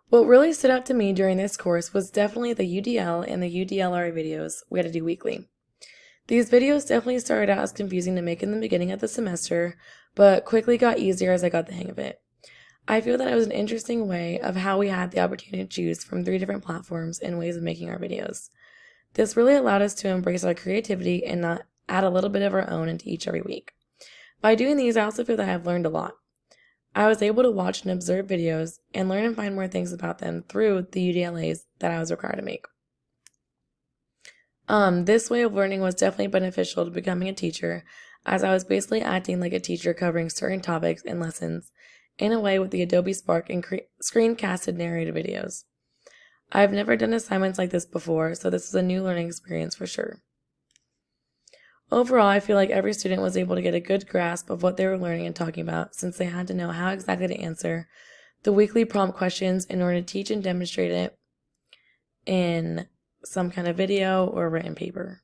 What really stood out to me during this course was definitely the UDL and the UDLR videos we had to do weekly. These videos definitely started out as confusing to make in the beginning of the semester, but quickly got easier as I got the hang of it. I feel that it was an interesting way of how we had the opportunity to choose from 3 different platforms and ways of making our videos. This really allowed us to embrace our creativity and not add a little bit of our own into each every week. By doing these, I also feel that I've learned a lot. I was able to watch and observe videos and learn and find more things about them through the UDLAs that I was required to make. This way of learning was definitely beneficial to becoming a teacher, as I was basically acting like a teacher covering certain topics and lessons in a way with the Adobe Spark and screencasted narrated videos. I've never done assignments like this before, so this was a new learning experience for sure. Overall, I feel like every student was able to get a good grasp of what they were learning and talking about, since they had to know how exactly to answer the weekly prompt questions in order to teach and demonstrate it in some kind of video or written paper.